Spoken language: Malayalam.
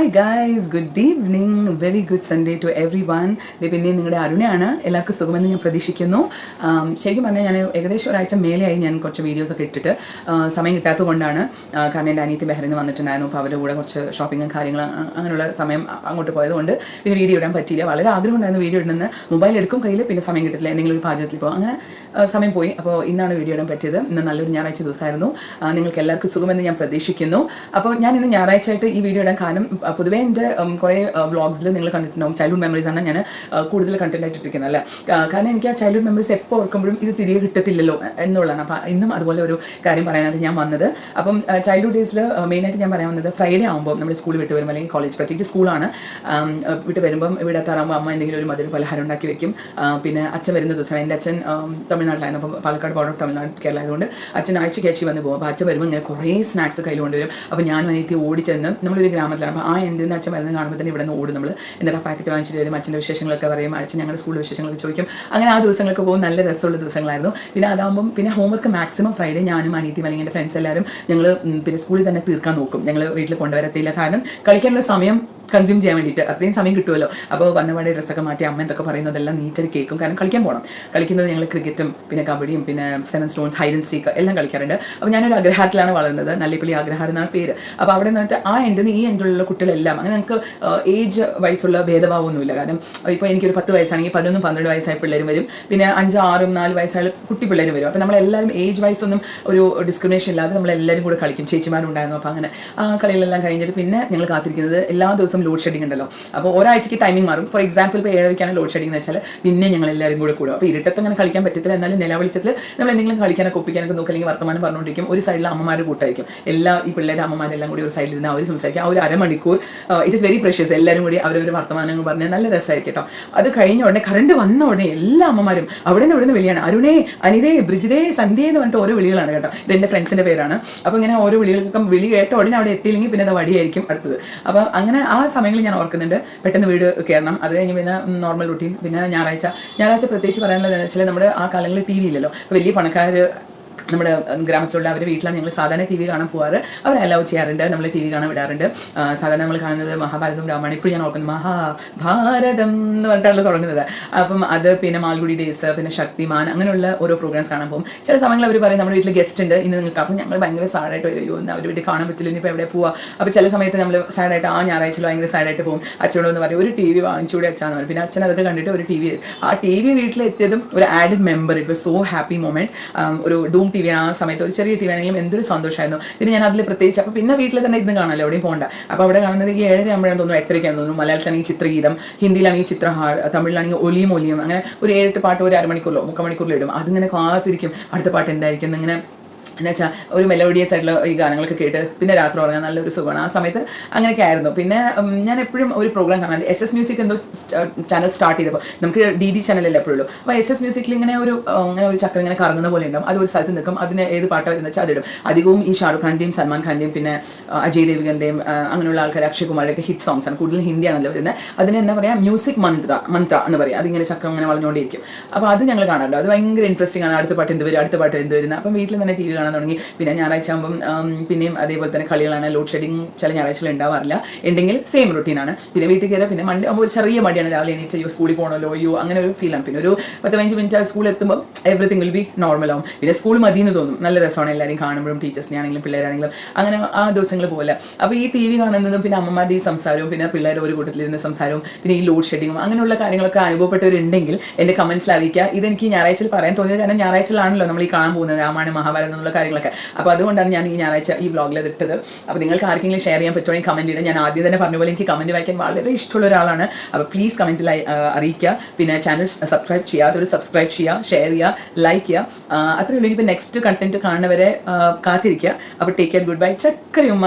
Hi guys, good evening. Very good Sunday to everyone. പിന്നെ നിങ്ങളുടെ അരുണയാണ്. എല്ലാവർക്കും സുഖമെന്ന് ഞാൻ പ്രതീക്ഷിക്കുന്നു. ശരിക്കും പറഞ്ഞാൽ ഞാൻ ഏകദേശം ഒരാഴ്ച മേലെയായി ഞാൻ കുറച്ച് വീഡിയോസൊക്കെ ഇട്ടിട്ട് സമയം കിട്ടാത്തത് കൊണ്ടാണ്. കാരണം എൻ്റെ അനിയത്തി ബഹ്റിൽ നിന്ന് വന്നിട്ടുണ്ടായിരുന്നു. അപ്പോൾ അവരുടെ കൂടെ കുറച്ച് ഷോപ്പിങ്ങും കാര്യങ്ങൾ അങ്ങനെയുള്ള സമയം അങ്ങോട്ട് പോയതുകൊണ്ട് പിന്നെ വീഡിയോ ഇടാൻ പറ്റിയില്ല. വളരെ ആഗ്രഹം ഉണ്ടായിരുന്നു വീഡിയോ ഇടുന്നത്. മൊബൈൽ എടുക്കും കയ്യിൽ, പിന്നെ സമയം കിട്ടില്ല, എന്തെങ്കിലും ഒരു പാചകത്തിൽ പോകും, അങ്ങനെ സമയം പോയി. അപ്പോൾ ഇന്നാണ് വീഡിയോ ഇടാൻ പറ്റിയത്. ഇന്ന് നല്ലൊരു ഞായറാഴ്ച ദിവസമായിരുന്നു. നിങ്ങൾക്ക് എല്ലാവർക്കും സുഖമെന്ന് ഞാൻ പ്രതീക്ഷിക്കുന്നു. അപ്പോൾ ഞാൻ ഇന്ന് ഞായറാഴ്ചയായിട്ട് ഈ വീഡിയോ ഇടാൻ കാരണം പൊതുവേ എൻ്റെ കുറേ വ്ളോഗ്സിൽ നിങ്ങൾ കണ്ടിട്ടുണ്ടാവും. ചൈൽഡ്ഹുഡ് മെമ്മറീസാണ് ഞാൻ കൂടുതൽ കണ്ടന്റ് ആയിട്ട് ഇട്ടിരിക്കുന്നത്. അല്ല, കാരണം എനിക്ക് ആ ചൈൽഡ്ഹുഡ് മെമ്മറീസ് എപ്പോൾ ഓർക്കുമ്പോഴും ഇത് തിരികെ കിട്ടത്തില്ലല്ലോ എന്നുള്ളതാണ്. അപ്പോൾ ഇന്നും അതുപോലെ ഒരു കാര്യം പറയാനായിട്ട് ഞാൻ വന്നത്. അപ്പം ചൈൽഡ്ഹുഡ് ഡേയ്സിൽ മെയിനായിട്ട് ഞാൻ പറയാൻ വന്നത്, ഫ്രൈഡേ ആകുമ്പോൾ നമ്മൾ സ്കൂൾ വിട്ട് വരുമ്പോൾ, അല്ലെങ്കിൽ കോളേജ്, പ്രത്യേകിച്ച് സ്കൂളാണ്, വിട്ട് വരുമ്പം ഇവിടെ എത്താറാകുമ്പോൾ അമ്മ എന്തെങ്കിലും ഒരു മധുര പലഹാരം ഉണ്ടാക്കി വെക്കും. പിന്നെ അച്ഛൻ വരുന്ന ദിവസം, എൻ്റെ അച്ഛൻ തമിഴ്നാട്ടിലായിരുന്നു. അപ്പം പാലക്കാട് ബോർഡർ ഓഫ് തമിഴ്നാട് കേരള ആയതുകൊണ്ട് അച്ഛൻ ആഴ്ചയ്ക്ക് വന്ന് പോകും. അപ്പോൾ അച്ഛൻ വരുമ്പോൾ ഇങ്ങനെ കുറേ സ്നാക്സ് കയ്യിൽ കൊണ്ടുവരും. അപ്പോൾ ഞാനും അനിയത്തി ഓടിച്ചെന്ന്, നമ്മളൊരു ഗ്രാമത്തിലാണ്, അപ്പോൾ ആ എൻ്റെ നിന്ന് അച്ഛൻ വരുന്നത് കാണുമ്പോൾ തന്നെ ഇവിടെ നിന്ന് ഓടും. നമ്മൾ എന്നിട്ട് ആ പാക്കറ്റ് വാങ്ങിച്ചിട്ട് വരും, അച്ഛൻ്റെ വിശേഷങ്ങളൊക്കെ പറയും, അച്ഛൻ ഞങ്ങളുടെ സ്കൂളിലെ വിശേഷങ്ങളൊക്കെ ചോദിക്കും. അങ്ങനെ ആ ദിവസങ്ങളൊക്കെ പോകും. നല്ല രസമുള്ള ദിവസങ്ങളായിരുന്നു. പിന്നെ അതാകുമ്പം പിന്നെ ഹോംവർക്ക് മാക്സിമം ഫ്രൈഡേ ഞാനും അനിയത്തിയും അല്ലെങ്കിൽ എൻ്റെ ഫ്രണ്ട്സ് എല്ലാവരും ഞങ്ങൾ പിന്നെ സ്കൂളിൽ തന്നെ തീർക്കാൻ നോക്കും. ഞങ്ങൾ വീട്ടിൽ കൊണ്ടുവരത്തില്ല, കാരണം കളിക്കാനുള്ള സമയം കൺസ്യൂം ചെയ്യാൻ വേണ്ടിയിട്ട് അത്രയും സമയം കിട്ടുമല്ലോ. അപ്പോൾ വന്നപാടെ ഡ്രസ്സൊക്കെ മാറ്റി അമ്മ എന്തൊക്കെ പറയുന്നതെല്ലാം നീറ്റായിട്ട് കേൾക്കും. കാരണം കളിക്കാൻ പോകണം. കളിക്കുന്നത് ഞങ്ങൾ ക്രിക്കറ്റും പിന്നെ കബഡിയും പിന്നെ 7 സ്റ്റോൺസ്, ഹൈഡ് ആൻഡ് സീക്ക് എല്ലാം കളിക്കാറുണ്ട്. അപ്പോൾ ഞാനൊരു അഗ്രഹാരത്തിലാണ് വളർന്നത്. നല്ലിപ്പള്ളി അഗ്രഹാരം എന്നാണ് പേര്. അപ്പോൾ അവിടെ നിന്നിട്ട് ആ എൻ്റെ ഈ എൻ്റെയുള്ള കുട്ടികളെല്ലാം അങ്ങനെ നമുക്ക് ഏജ് വയസ്സുള്ള ഭേദഭാവമൊന്നുമില്ല. കാരണം ഇപ്പോൾ എനിക്കൊരു 10 വയസ്സാണെങ്കിൽ 11-12 വയസ്സായ പിള്ളേരും വരും, പിന്നെ 5, 6, 4 വയസ്സായ കുട്ടി പിള്ളേരും വരും. അപ്പോൾ നമ്മളെല്ലാവരും ഏജ് വൈസ് ഒന്നും ഒരു ഡിസ്ക്രിമിനേഷൻ ഇല്ലാതെ നമ്മളെല്ലാവരും കൂടെ കളിക്കും. ചേച്ചിമാരുണ്ടായിരുന്നു. അപ്പോൾ അങ്ങനെ ആ കളികളെല്ലാം കഴിഞ്ഞിട്ട് പിന്നെ ഞങ്ങൾ കാത്തിരിക്കുന്നത് എല്ലാ ദിവസവും ലോഡ് ഷെഡിങ് ഉണ്ടല്ലോ. അപ്പോൾ ഒരാഴ്ചയ്ക്ക് ടൈമിംഗ് മാറും. ഫോർ എക്സാമ്പിൾ ഇപ്പോൾ 7:30 ലോഡ് ഷെഡിംഗ് എന്ന് വെച്ചാൽ പിന്നെ ഞങ്ങൾ എല്ലാവരും കൂടെ കൂടും. അപ്പോൾ ഇരുട്ടത്ത് അങ്ങനെ കളിക്കാൻ പറ്റത്തില്ല. എന്നാലും നിലവിളിച്ചത്തിൽ നമ്മൾ എന്തെങ്കിലും കളിക്കാനൊക്കെ ഒപ്പിക്കാനൊക്കെ നോക്കുക, അല്ലെങ്കിൽ വർത്തമാനം പറഞ്ഞുകൊണ്ടിരിക്കും. ഒരു സൈഡിൽ അമ്മമാർ കൂട്ടായിരിക്കും. ഈ പിള്ളേരുടെ അമ്മമാരെല്ലാം കൂടി ഒരു സൈഡിൽ നിന്ന് അവർ സംസാരിക്കും. ആ ഒരു അരമണിക്കൂർ ഇറ്റ് ഇസ് വെരി പ്രഷ്യസ്. എല്ലാവരും കൂടി അവരൊരു വർത്തമാനങ്ങൾ പറഞ്ഞ് നല്ല രസമായിരിക്കും കേട്ടോ. അത് കഴിഞ്ഞ ഉടനെ, കറണ്ട് വന്ന ഉടനെ എല്ലാ അമ്മമാരും അവിടെ നിന്ന് വിളിയാണ്, അരുണേ, അനിതേ, ബ്രിജിതേ, സന്ധ്യ എന്ന് പറഞ്ഞിട്ട് ഓരോ വിളികളാണ് കേട്ടോ. ഇത് എൻ്റെ ഫ്രണ്ട്സിൻ്റെ പേരാണ്. അപ്പോൾ ഇങ്ങനെ ഓരോ വിളികൾക്കൊക്കെ വിളി കേട്ട ഉടനെ അവിടെ എത്തിയില്ലെങ്കിൽ പിന്നെ അത് വടിയായിരിക്കും അടുത്തത്. അപ്പോൾ അങ്ങനെ ആ സമയങ്ങളിൽ ഞാൻ ഓർക്കുന്നുണ്ട് പെട്ടെന്ന് വീട് കയറണം. അത് കഴിഞ്ഞ് പിന്നെ നോർമൽ റൂട്ടീൻ. പിന്നെ ഞായറാഴ്ച പ്രത്യേകിച്ച് പറയാനുള്ളത് എന്ന് വെച്ചാൽ നമ്മുടെ ആ കാലങ്ങളിൽ TV ഇല്ലല്ലോ. വലിയ പണക്കാർ നമ്മുടെ ഗ്രാമത്തിലുള്ള അവരുടെ വീട്ടിലാണ് ഞങ്ങൾ സാധാരണ TV കാണാൻ പോകാറ്. അവർ അലൗ ചെയ്യാറുണ്ട്, നമ്മൾ TV കാണാൻ വിടാറുണ്ട്. സാധാരണ നമ്മൾ കാണുന്നത് മഹാഭാരതവും രാമായണം. ഇപ്പോഴും ഞാൻ ഓർക്കുന്നത് മഹാഭാരതം എന്ന് പറഞ്ഞിട്ടാണ് തുടങ്ങുന്നത്. അപ്പം അത് പിന്നെ മാൽഗുഡി ഡേയ്സ്, പിന്നെ ശക്തിമാൻ, അങ്ങനെയുള്ള ഓരോ പ്രോഗ്രാംസ് കാണാൻ പോകും. ചില സമയങ്ങളിൽ അവർ പറയും നമ്മുടെ വീട്ടിൽ ഗസ്റ്റ് ഉണ്ട് ഇന്ന് നിങ്ങൾക്ക്. അപ്പം ഞങ്ങൾ ഭയങ്കര സാഡായിട്ട് വരുമോ, ഇന്ന് അവർ വീട്ടിൽ കാണാൻ പറ്റില്ല, ഇനിയിപ്പോൾ എവിടെ പോവുക. അപ്പോൾ ചില സമയത്ത് നമ്മൾ സാഡായിട്ട് ആ ഞായറാഴ്ചയിൽ ഭയങ്കര സാഡായിട്ട് പോകും. അച്ഛനോടൊന്ന് പറയും ഒരു TV വാങ്ങിച്ചുകൂടി അച്ഛാന്ന് പറയും. പിന്നെ അച്ഛൻ അതൊക്കെ കണ്ടിട്ട് ഒരു TV വീട്ടിലെത്തിയതും ഒരു added member. It was so happy moment. ഒരു ഡൂം TV ആ സമയത്ത് ഒരു ചെറിയ TV ആണെങ്കിലും എന്തൊരു സന്തോഷമായിരുന്നു. പിന്നെ ഞാൻ അതിൽ പ്രത്യേകിച്ച് അപ്പോൾ പിന്നെ വീട്ടിൽ തന്നെ ഇന്ന് കാണാമല്ലോ, എവിടെയും പോകണ്ട. അപ്പോൾ അവിടെ കാണുന്നത് ഈ 7:30 ആകുമ്പോഴാണ് തോന്നുന്നു, 8:30 തോന്നുന്നു. മലയാളത്തിലാണെങ്കിൽ ചിത്രഗീതം, ഹിന്ദിയിലാണെങ്കിൽ ചിത്രഹാർ, തമിഴിലാണെങ്കിൽ ഒലിയും അങ്ങനെ ഒരു 7-8 പാട്ട് ഒരു അരമണിക്കൂറിലോ 3/4 മണിക്കൂറിലോ ഇടും. അതിങ്ങനെ കാത്തിരിക്കും അടുത്ത പാട്ട് എന്തായിരിക്കും ഇങ്ങനെ. എന്ന് വെച്ചാൽ ഒരു മെലോഡിയസ് ആയിട്ടുള്ള ഈ ഗാനങ്ങളൊക്കെ കേട്ട് പിന്നെ രാത്രി ഉറങ്ങാൻ നല്ലൊരു സുഖമാണ്. ആ സമയത്ത് അങ്ങനെയൊക്കെ ആയിരുന്നു. പിന്നെ ഞാൻ എപ്പോഴും ഒരു പ്രോഗ്രാം കാണാൻ SS മ്യൂസിക് എന്തോ ചാനൽ സ്റ്റാർട്ട് ചെയ്തപ്പോൾ, നമുക്ക് DD ചാനലല്ലേ എപ്പോഴുള്ളൂ. അപ്പോൾ SS മ്യൂസിക്കിൽ ഇങ്ങനെ ഒരു ചക്രം ഇങ്ങനെ കറങ്ങുന്ന പോലെ ഉണ്ടാവും. അത് ഒരു സ്ഥലത്ത് നിൽക്കും, അതിന് ഏത് പാട്ടോ എന്ന് വെച്ചാൽ അതിടും. അധികവും ഈ ഷാറുഖ് ഖാൻ്റെയും സൽമാൻ ഖാൻ്റെയും പിന്നെ അജയ് ദേവ്ഗൻ്റെയും അങ്ങനെയുള്ള ആൾക്കാർ, അക്ഷയ് കുമാറിൻ്റെയൊക്കെ ഹിറ്റ് സോങ്സ് ആണ്. കൂടുതലും ഹിന്ദിയാണല്ലോ വരുന്നത്. അതിന് എന്താ പറയുക, മ്യൂസിക് മന്ത്ര എന്ന് പറയും. അതിങ്ങനെ ചക്രം ഇങ്ങനെ വളഞ്ഞുകൊണ്ടിരിക്കും. അപ്പോൾ അത് ഞങ്ങൾ കാണാമല്ലോ. അത് ഭയങ്കര ഇൻട്രസ്റ്റിംഗ് ആണ്. അടുത്ത പാട്ട് എന്ത് വരുന്നത്. അപ്പം വീട്ടിൽ തന്നെ TV കാണാൻ തുടങ്ങി. പിന്നെ ഞായറാഴ്ച ആകുമ്പം പിന്നെയും അതേപോലെ തന്നെ കളികളാണ്. ലോഡ് ഷെഡിങ് ചില ഞായറാഴ്ചകൾ ഉണ്ടാവാറില്ല, ഉണ്ടെങ്കിൽ സെയിം റുട്ടീനാണ്. പിന്നെ വീട്ടിൽ കയറി പിന്നെ മൺഡേ ആകുമ്പോൾ ചെറിയ മടിയാണ്, രാവിലെ എണീറ്റ് സ്കൂളിൽ പോകണമല്ലോ, അങ്ങനെ ഒരു ഫീലാണ്. പിന്നെ ഒരു 10-15 മിനിറ്റ് സ്കൂളിൽ എത്തുമ്പോൾ എവറിത്തിങ് വിൽ ബി നോർമൽ ആവും. പിന്നെ സ്കൂൾ മതിയെന്ന് തോന്നും. നല്ല രസമാണ് എല്ലാവരും കാണുമ്പോഴും, ടീച്ചേഴ്സിനാണെങ്കിലും പിള്ളേരാണെങ്കിലും. അങ്ങനെ ആ ദിവസങ്ങൾ പോലെ. അപ്പോൾ ഈ TV കാണുന്നതും പിന്നെ അമ്മമാരുടെ ഈ സംസാരവും പിന്നെ പിള്ളേർ ഒരു കൂട്ടത്തിലിരുന്ന സംസാരവും പിന്നെ ഈ ലോഡ് ഷെഡിങ്ങും അങ്ങനെയുള്ള കാര്യങ്ങളൊക്കെ അനുഭവപ്പെട്ടവരുണ്ടെങ്കിൽ എൻ്റെ കമൻസിൽ അറിയിക്കുക. ഇതെനിക്ക് ഞായറാഴ്ചയിൽ പറയാൻ തോന്നിയത്, കാരണം ഞായറാഴ്ചയിലാണല്ലോ നമ്മൾ ഈ കാണാൻ പോകുന്നത് രാമായണം, മഹാഭാരതം എന്നുള്ള കാര്യങ്ങളൊക്കെ. അപ്പോൾ അതുകൊണ്ടാണ് ഞാൻ ഈ ഞായറാഴ്ച ഈ വ്ളോഗിൽ ഇട്ടത്. അപ്പോൾ നിങ്ങൾക്ക് ആർക്കെങ്കിലും ഷെയർ ചെയ്യാൻ പറ്റുവാണെങ്കിൽ കമൻറ്റ് ചെയ്യണം. ഞാൻ ആദ്യം തന്നെ പറഞ്ഞ പോലെ എനിക്ക് കമൻറ്റ് വായിക്കാൻ വളരെ ഇഷ്ടമുള്ള ഒരാളാണ്. അപ്പോൾ പ്ലീസ് കമൻറ്റിൽ അറിയിക്കുക. പിന്നെ ചാനൽ സബ്സ്ക്രൈബ് ചെയ്യാത്തവർ സബ്സ്ക്രൈബ് ചെയ്യുക, ഷെയർ ചെയ്യുക, ലൈക്ക് ചെയ്യുക. അത്രയേ ഉള്ളൂ. ഇനിയിപ്പോൾ നെക്സ്റ്റ് കണ്ടന്റ് കാണുന്നവരെ കാത്തിരിക്കുക. അപ്പോൾ ടേക്ക് കെയർ, ഗുഡ് ബൈ, ചക്കരയുമ്മ.